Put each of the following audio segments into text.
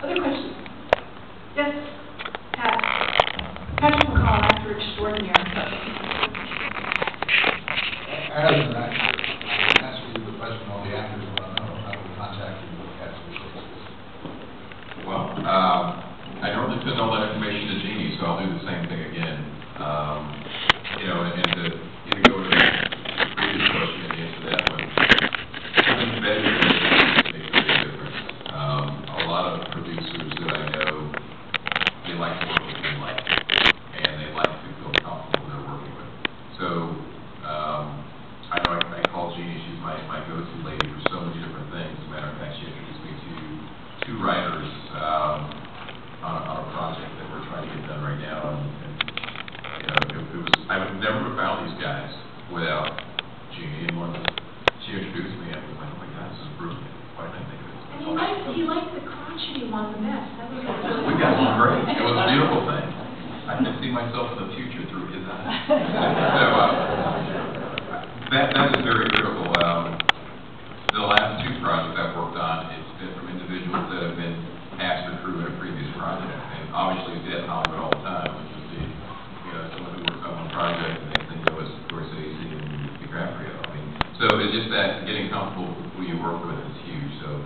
Other questions? Yes, Pat. Patrick McCall, actor extraordinaire. As an actor, I'm asking you the question all the actors want to know. How do we contact you to catch these cases? Well, I normally send all that information to Jeannie, so I'll do the same thing again. You know, and to either go to the previous question and answer that one. Having vetted makes a big difference. A lot of producers that I know, they like to work with people like me, and they like to feel comfortable they're working with. So, I know I call Jeannie, she's my go-to lady for so many different things. As a matter of fact, she introduced me to two writers on a project that we're trying to get done right now. And you know, it was, I would never have found these guys without Jeannie. And once she introduced me, I was like, oh my God, this is brilliant. Why didn't I think of this? And he liked the crotchety one the best. That was really We got one great. It was a beautiful thing. I can see myself in the future through his eyes. So that is very critical. The last two projects I've worked on, it's been from individuals that have been cast or crew in a previous project, and obviously it's in Hollywood all the time, which is the, you know, someone who works on one project and next thing you know is Scorsese and DiCaprio. I mean, so it's just that getting comfortable with who you work with is huge. So,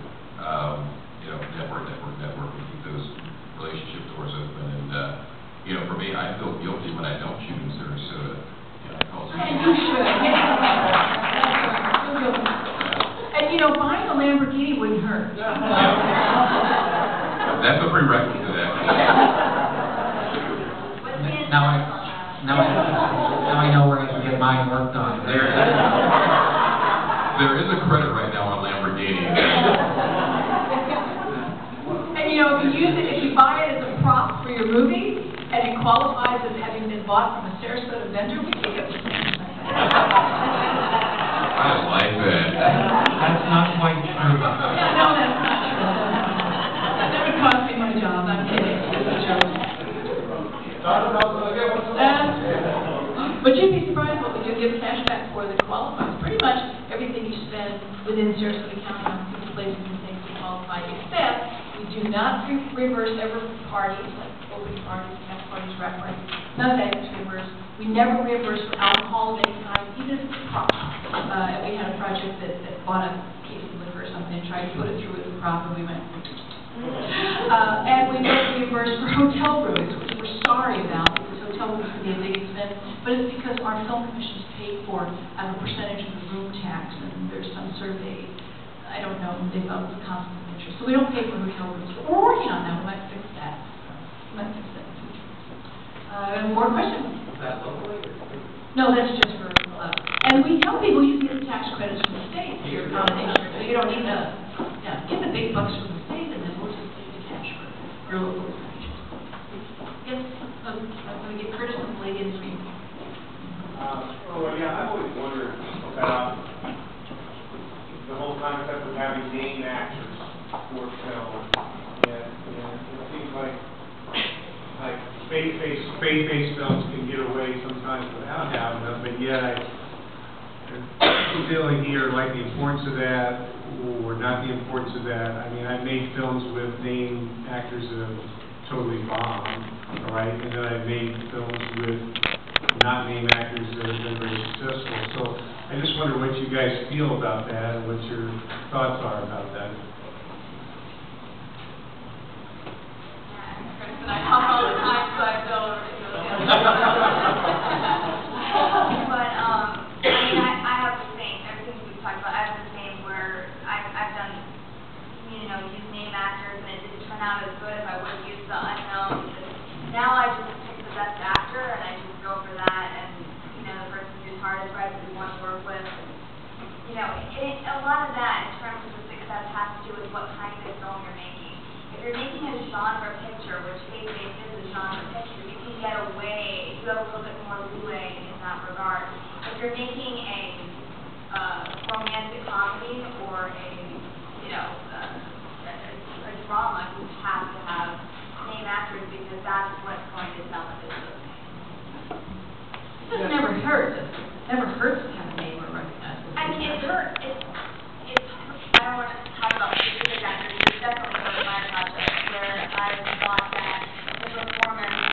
you know, network, and keep those relationship doors open. And you know, for me, I feel guilty when I don't shoot in Sarasota. You know, I call And you should. And you know, buying a Lamborghini wouldn't hurt. That's a prerequisite, actually. Now I know where I can get mine worked on. There is a credit right now on Lamborghini. And you know, if you use it, if you buy it as a prop for your movie, and it qualifies as having been bought from a Sarasota vendor, we can get it. I like that. That's not quite true. No, that's not true. That would cost me my job. I'm kidding. It's a joke. But you'd be surprised what we do give cash back for that qualifies. Pretty much everything you spend within Sarasota County on food places and things to qualify, except we do not reimburse ever parties, like opening parties, cast parties, rap parties. None of that is reimbursed. We never reimburse for alcohol of any kind, even if it's a prop. And we had a project that bought a case of liquor or something and tried to put it through as a prop, and we went. And we don't reimburse for hotel rooms, which we're sorry about, because hotel rooms can be a big expense, but it's because our film commission is paid for as a percentage of the room tax, and there's some sort of a, I don't know, they felt it was conflict of interest. So we don't pay for hotel rooms. But we're working on that. We might fix that. We might fix that in the future. More questions? Is that locally? No, that's just for, and we tell people you can get tax credits from the state for your accommodation, so you don't need to, get the big bucks from the state, and then we'll just take the cash for your local expenditures. Yes, I'm going to get Curtis and the lady in the green. Well, yeah, I've always wondered about the whole concept of having name actors for film, and it seems like faith-based films can get away sometimes without having them, but yet I'm feeling here like the importance of that, or not the importance of that. I mean, I've made films with name actors that have totally bombed, all right, and then I've made films with not name actors that have been very successful. So I just wonder what you guys feel about that, and what your thoughts are about that. I talk all the time, so I don't. But I mean, I have the same. Everything we've talked about, I have the same. Where I've done, you know, use name actors, and it didn't turn out as good as I would have used the unknown. Now I just pick the best actor, and I just go for that. And you know, the person who's hardest, right, that we want to work with. And, you know, a lot of that in terms of the success has to do with what kind of film you're making. If you're making a genre picture, which faith-based is a genre picture, you can get away, you have a little bit more leeway in that regard. If you're making a romantic comedy or a, you know, a drama, you have to have name actors because that's what's going to sell it. It never hurts. It never hurts to